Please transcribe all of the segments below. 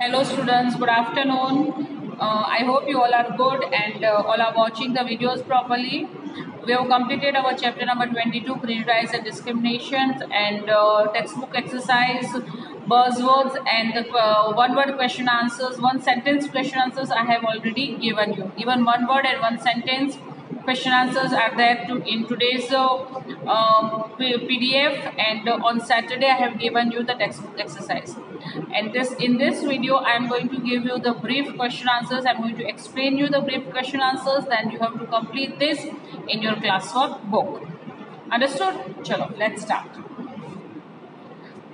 Hello students, good afternoon. I hope you all are good and all are watching the videos properly. We have completed our chapter number 22, Prejudice and Discriminations, and textbook exercise, buzzwords and one word question answers, one sentence question answers I have already given you. Even one word and one sentence question answers are there in today's PDF, and on Saturday I have given you the textbook exercise. And in this video I am going to give you the brief question answers. I am going to explain you the brief question answers. Then you have to complete this in your classwork book. Understood? Chalo, let's start.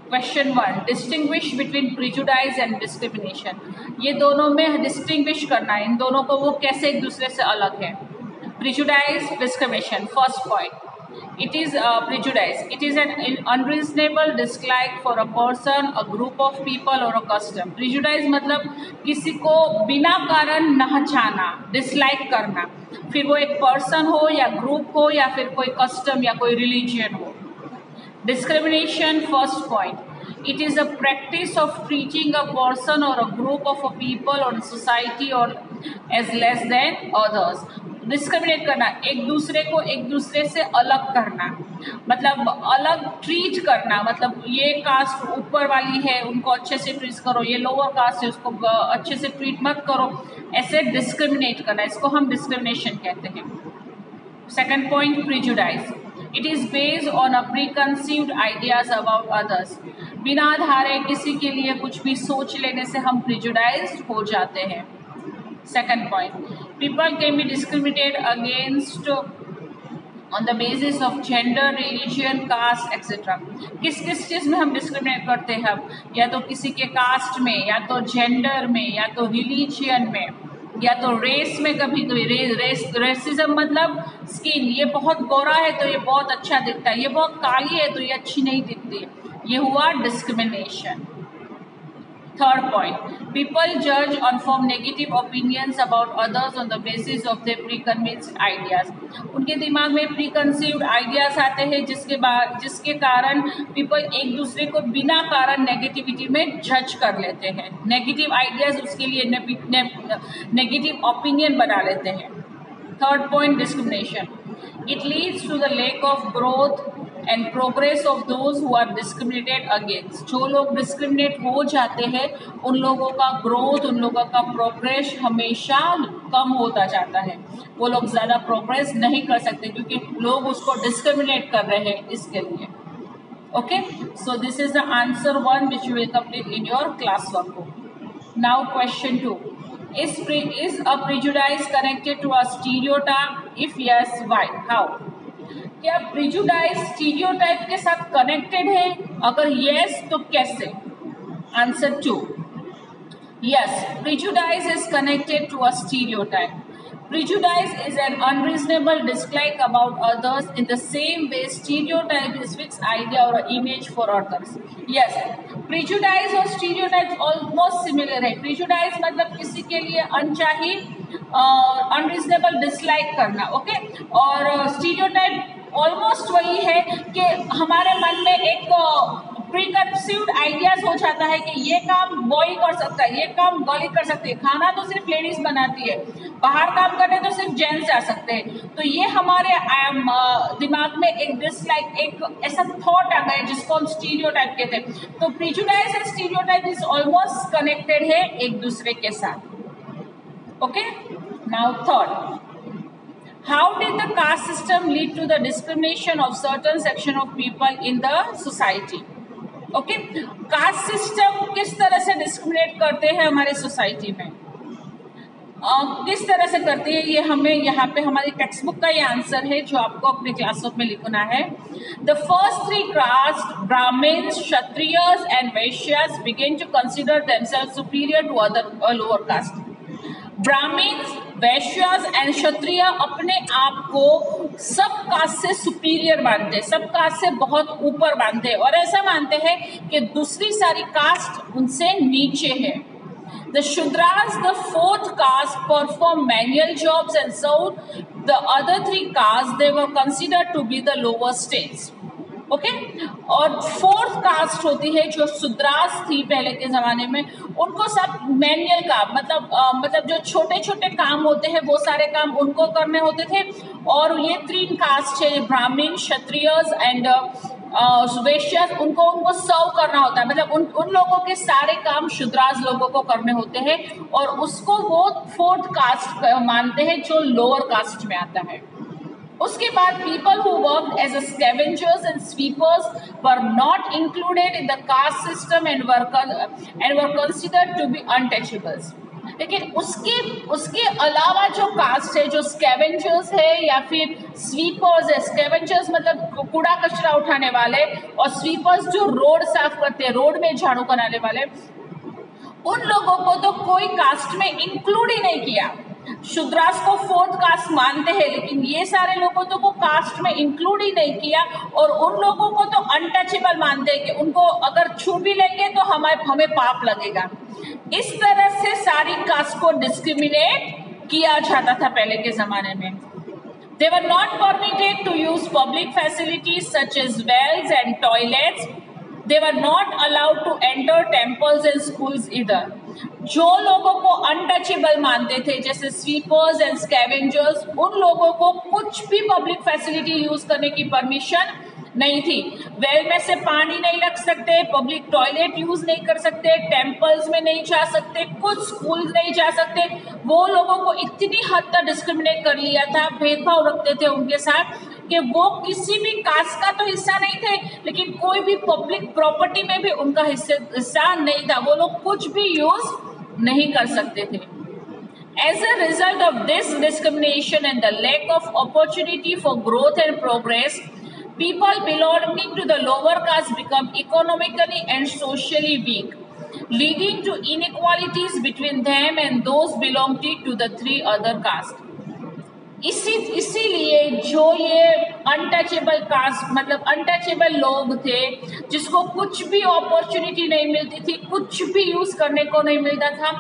Question 1, distinguish between prejudice and discrimination. ये दोनों में distinguish करना है, इन दोनों को वो कैसे एक दूसरे से अलग है. Prejudice, discrimination. First point, it is prejudice. It is an unreasonable dislike for a person, a group of people or a custom. Prejudice मतलब किसी को बिना कारण न चाहना, dislike करना, फिर वो एक person हो या group हो या फिर कोई custom या कोई religion हो. Discrimination, first point, it is a practice of treating a person or a group of a people or a society or as less than others. Discriminate करना, एक दूसरे को एक दूसरे से अलग करना, मतलब अलग ट्रीट करना, मतलब ये कास्ट ऊपर वाली है उनको अच्छे से ट्रीट करो, ये लोअर कास्ट है उसको अच्छे से ट्रीट मत करो, ऐसे डिस्क्रिमिनेट करना, इसको हम डिस्क्रिमिनेशन कहते हैं. Second point, prejudice. It is based on a preconceived ideas about others. बिना आधारे किसी के लिए कुछ भी सोच लेने से हम प्रिजुडाइज हो जाते हैं. Second point, people can be discriminated against on the basis of gender, religion, caste, etc. किस किस चीज़ में हम डिस्क्रिमिनेट करते हैं? या तो किसी के कास्ट में, या तो जेंडर में, या तो रिलीजियन में, या तो रेस में. कभी कभी रेसिज्म मतलब स्किन, ये बहुत गोरा है तो ये बहुत अच्छा दिखता है, ये बहुत काली है तो ये अच्छी नहीं दिखती, ये हुआ discrimination. Third point, people judge or form negative opinions about others on the basis of their preconceived ideas. उनके दिमाग में preconceived ideas आते हैं जिसके कारण people एक दूसरे को बिना कारण negativity में judge कर लेते हैं. Negative ideas उसके लिए negative opinion बना लेते हैं. Third point, discrimination. It leads to the lack of growth and progress of those who are discriminated against. जो लोग डिस्क्रिमिनेट हो जाते हैं उन लोगों का ग्रोथ, उन लोगों का प्रोग्रेस हमेशा कम होता जाता है. वो लोग ज़्यादा प्रोग्रेस नहीं कर सकते क्योंकि लोग उसको डिस्क्रिमिनेट कर रहे हैं इसके लिए. Okay, so this is the answer 1 which you will complete in your class work book. Now question 2, is a prejudice connected to a stereotype? If yes, why? How? क्या प्रिजुडाइज स्टीरियोटाइप के साथ connected है? अगर yes तो कैसे? Answer 2, yes, prejudice is connected to a stereotype. Prejudice is an unreasonable dislike about others in the same way stereotype is fixed idea or image for others. Yes, prejudice और stereotype almost similar है. Prejudice मतलब किसी के लिए अनचाही unreasonable dislike करना, okay, और stereotype almost वही है कि हमारे मन में एक प्रीकंसीव्ड आइडियाज हो जाता है कि ये काम बॉय कर सकता है, ये काम गर्ल कर सकती है, खाना तो सिर्फ लेडीज बनाती है, बाहर काम करने तो सिर्फ जेंट्स आ सकते हैं. तो ये हमारे दिमाग में एक डिसलाइक, एक ऐसा थॉट आ गया जिसको हम स्टीरियोटाइप कहते हैं. तो prejudice and stereotype is almost connected है एक दूसरे के साथ. Okay, now third, how did the caste system lead to the discrimination of certain section of people in the society? Okay, caste system किस तरह से डिस्क्रिमिनेट करते हैं हमारे सोसाइटी में, किस तरह से करते हैं, ये हमें यहाँ पे हमारी टेक्स्ट बुक का ये आंसर है जो आपको अपने क्लासवर्क में लिखना है. The first 3 caste, Brahmins, Kshatriyas and Vaishyas, begin to consider themselves superior to other lower caste. Brahmins, Vaishyas and Kshatriya अपने आप को सब कास्ट से सुपीरियर मानते हैं, सब कास्ट से बहुत ऊपर मानते हैं और ऐसा मानते हैं कि दूसरी सारी कास्ट उनसे नीचे है. The Shudras, the 4th caste, perform manual jobs and so the other 3 castes they were considered to be the lower states. Okay. और फोर्थ कास्ट होती है जो शूद्रास थी पहले के जमाने में, उनको सब मैनुअल काम मतलब जो छोटे छोटे काम होते हैं वो सारे काम उनको करने होते थे। और ये तीन कास्ट है, ब्राह्मण, क्षत्रियस एंड वैश्यस, उनको सर्व करना होता है, मतलब उन लोगों के सारे काम शूद्रास लोगों को करने होते हैं, और उसको वो फोर्थ कास्ट मानते हैं जो लोअर कास्ट में आता है। उसके बाद people who work as scavengers and sweepers were not included in the caste system and were considered to be untouchables. लेकिन उसके अलावा जो कास्ट है, जो स्कैवेंजर्स है या फिर स्वीपर्स है, स्कैवेंजर्स मतलब कूड़ा कचरा उठाने वाले, और स्वीपर्स जो रोड साफ करते हैं, रोड में झाड़ू कराने वाले, उन लोगों को तो कोई कास्ट में इंक्लूड ही नहीं किया। शूद्रास को फोर्थ कास्ट मानते हैं, लेकिन ये सारे लोगों तो को कास्ट में इंक्लूड ही नहीं किया, और उन लोगों को तो अनटचेबल मानते हैं कि उनको अगर छू भी लेंगे तो हमें पाप लगेगा। इस तरह से सारी कास्ट को डिस्क्रिमिनेट किया जाता था पहले के जमाने में। They were not permitted to use public facilities such as wells and toilets. They were not allowed to enter temples and schools either. जो लोगों को अनटचेबल मानते थे जैसे स्वीपर्स एंड स्कैवेंजर्स, उन लोगों को कुछ भी पब्लिक फैसिलिटी यूज करने की परमिशन नहीं थी। वेल में से पानी नहीं रख सकते, पब्लिक टॉयलेट यूज नहीं कर सकते, टेम्पल्स में नहीं जा सकते, कुछ स्कूल्स नहीं जा सकते। वो लोगों को इतनी हद तक डिस्क्रिमिनेट कर लिया था, भेदभाव रखते थे उनके साथ कि वो किसी भी कास्ट का तो हिस्सा नहीं थे, लेकिन कोई भी पब्लिक प्रॉपर्टी में भी उनका हिस्सा नहीं था। वो लोग कुछ भी यूज नहीं कर सकते थे। As a result of this discrimination and the lack of opportunity for growth and progress, people belonging to the lower caste become economically and socially weak, leading to inequalities between them and those belonging to the three other castes. इसीलिए जो ये untouchable cast मतलब untouchable लोग थे, जिसको कुछ भी opportunity नहीं मिलती थी, कुछ भी यूज करने को नहीं मिलता था,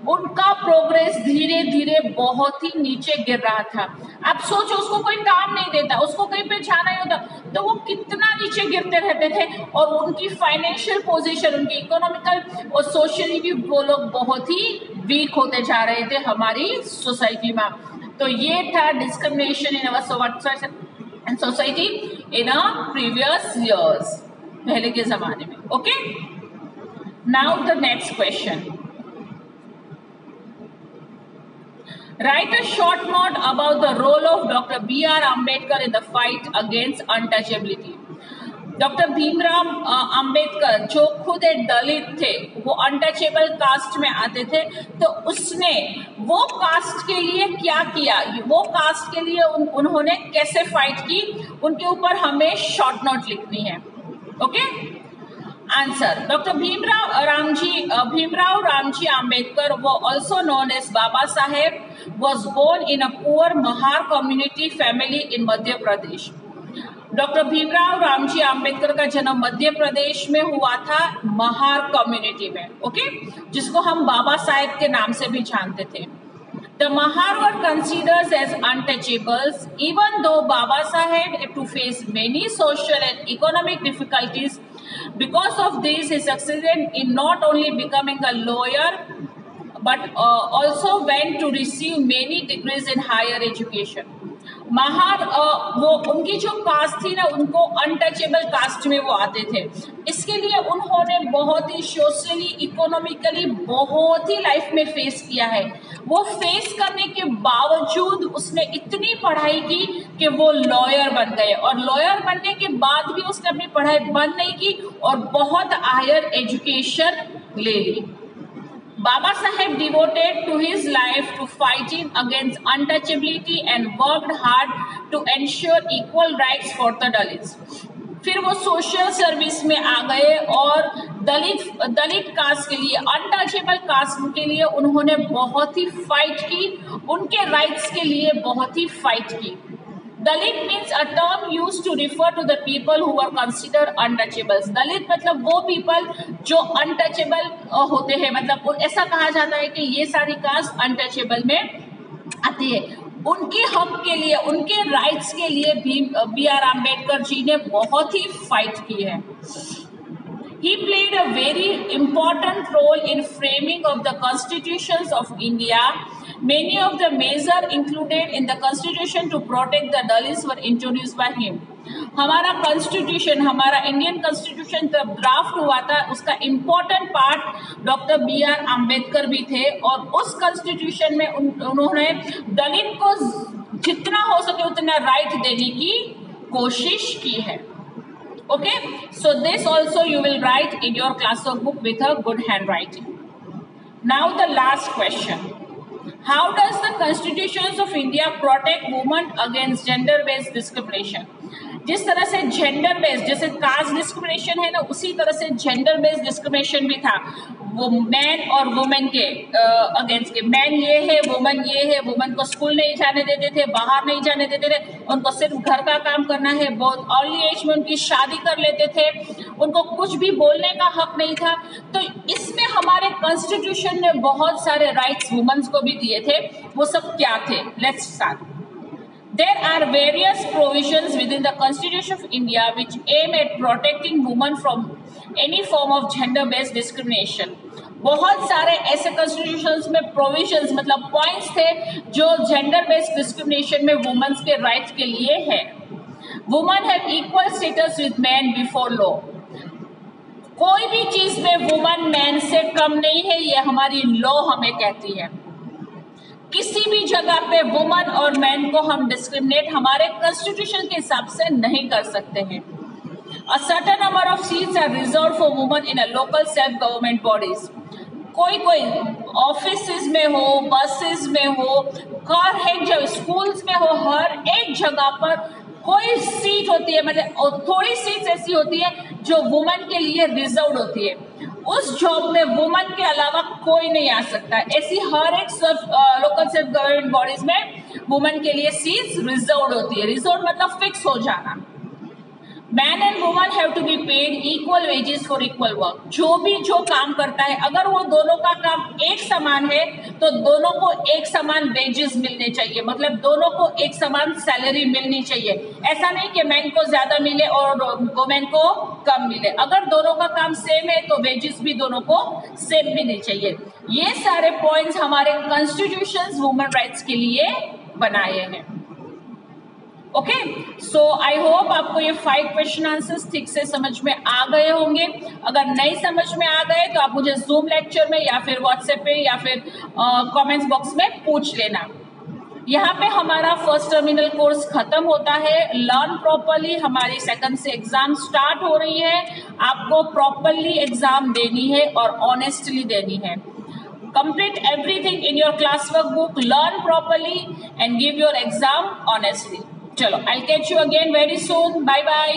उनका प्रोग्रेस धीरे धीरे बहुत ही नीचे गिर रहा था। आप सोचो, उसको कोई काम नहीं देता, उसको कहीं पे जाना ही होता तो वो कितना नीचे गिरते रहते थे, और उनकी फाइनेंशियल पोजीशन, उनकी इकोनॉमिकल और सोशली भी वो लोग बहुत ही वीक होते जा रहे थे हमारी सोसाइटी में। तो ये था discrimination in our society in previous years, पहले के जमाने में। Okay, now the next question, write a short note about the role of Dr. B.R. Ambedkar in the fight against untouchability. Doctor Bhimrao Ambedkar जो खुद एक दलित थे, वो अनटचेबल कास्ट में आते थे, तो उसने वो कास्ट के लिए क्या किया, वो कास्ट के लिए उन्होंने कैसे फाइट की, उनके ऊपर हमें शॉर्ट नोट लिखनी है। Okay, answer, doctor Bhimrao Ramji Ambedkar, वो also known as Baba Saheb, was born in a poor Mahar community family in Madhya Pradesh. Doctor Bhimrao Ramji Ambedkar का जन्म मध्य प्रदेश में हुआ था, महार कम्युनिटी में। ओके, जिसको हम बाबा साहेब के नाम से भी जानते थे। The Mahar were considered as untouchables, even though Baba Saheb had to face many social and economic difficulties. Because of this, he succeeded in not only becoming a lawyer, but also went to receive many degrees in higher education. Mahar वो उनकी जो cast थी ना, उनको untouchable cast में वो आते थे। इसके लिए उन्होंने बहुत ही सोशली, इकोनॉमिकली बहुत ही लाइफ में फेस किया है। वो फेस करने के बावजूद उसने इतनी पढ़ाई की कि वो लॉयर बन गए, और लॉयर बनने के बाद भी उसने अपनी पढ़ाई बंद नहीं की और बहुत हायर एजुकेशन ले ली। Baba Saheb devoted to his life to fighting against untouchability and worked hard to ensure equal rights for the Dalits. फिर वो सोशल सर्विस में आ गए और दलित कास्ट के लिए, अनटचेबल कास्ट के लिए उन्होंने बहुत ही फाइट की, उनके राइट्स के लिए बहुत ही फाइट की। Dalit means a term used to refer to the people who are considered untouchables. Dalit मतलब वो पीपल जो अनटचेबल होते हैं, मतलब ऐसा कहा जाता है कि ये सारी कास्ट अनटचेबल में आती है। उनके हक के लिए, उनके राइट्स के लिए भी BR आम्बेडकर जी ने बहुत ही फाइट की है. He played a very important role in framing of the constitutions of India. Many of the measures included in the constitution to protect the Dalits were introduced by him. हमारा constitution, हमारा Indian constitution जब draft हुआ था, उसका important part doctor BR Ambedkar भी थे, और उस कॉन्स्टिट्यूशन में उन्होंने दलित को जितना हो सके उतना राइट देने की कोशिश की है. Okay, so this also you will write in your classwork book with a good handwriting. Now the last question. How does the constitutions of India protect women against gender-based discrimination? जिस तरह से gender based, जैसे caste discrimination है ना, उसी तरह से gender based discrimination भी था. वो मैन और वुमेन के अगेंस्ट के. मैन ये है, वुमेन ये है. वुमेन को स्कूल नहीं जाने देते थे, बाहर नहीं जाने देते थे, उनको सिर्फ घर का काम करना है. बहुत अर्ली एज में उनकी शादी कर लेते थे, उनको कुछ भी बोलने का हक नहीं था. तो इसमें हमारे कॉन्स्टिट्यूशन ने बहुत सारे राइट्स वुमेन्स को भी दिए थे. वो सब क्या थे? Let's start. There are various provisions within the Constitution of India which aim at protecting women from any form of gender-based discrimination. बहुत सारे ऐसे कॉन्स्टिट्यूशंस में प्रोविजंस मतलब पॉइंट्स थे जो जेंडर बेस्ड डिस्क्रिमिनेशन में वुमेन्स के राइट्स के लिए है. Women have equal status with man before law. कोई भी चीज में वुमेन मैन से कम नहीं है, ये हमारी लॉ हमें कहती है. किसी भी जगह पे वुमन और मैन को हम डिस्क्रिमिनेट हमारे कॉन्स्टिट्यूशन के हिसाब से नहीं कर सकते हैं. A certain number of seats are reserved for women in a local self government bodies. कोई ऑफिस में हो, बसेस में हो, हर एक स्कूल्स में हो, हर एक जगह पर कोई सीट होती है, मतलब थोड़ी सीट्स ऐसी होती है जो वुमेन के लिए रिजर्व होती है. उस जॉब में वुमेन के अलावा कोई नहीं आ सकता. ऐसी हर एक लोकल सेल्फ गवर्नमेंट बॉडीज में वुमेन के लिए सीट्स रिजर्व होती है. रिजर्व मतलब फिक्स हो जाना. Man and woman have to be paid equal wages for equal work. जो काम करता है, अगर वो दोनों का काम एक समान है तो दोनों को एक समान वेजेस मिलने चाहिए, मतलब दोनों को एक समान सैलरी मिलनी चाहिए. ऐसा नहीं कि मैन को ज्यादा मिले और वुमेन को कम मिले. अगर दोनों का काम सेम है तो वेजेस भी दोनों को सेम मिलनी चाहिए. ये सारे पॉइंट्स हमारे कॉन्स्टिट्यूशन वुमेन राइट्स के लिए बनाए हैं. ओके, सो आई होप आपको ये 5 क्वेश्चन आंसर्स ठीक से समझ में आ गए होंगे. अगर नहीं समझ में आ गए तो आप मुझे जूम लेक्चर में या फिर व्हाट्सएप पे या फिर कमेंट्स बॉक्स में पूछ लेना. यहाँ पे हमारा फर्स्ट टर्मिनल कोर्स खत्म होता है. लर्न प्रॉपरली हमारी सेकंड से एग्जाम स्टार्ट हो रही है. आपको प्रॉपरली एग्जाम देनी है और ऑनेस्टली देनी है. Complete everything in your classwork book, learn properly and give your exam honestly. चलो, I'll catch you again very soon. Bye bye.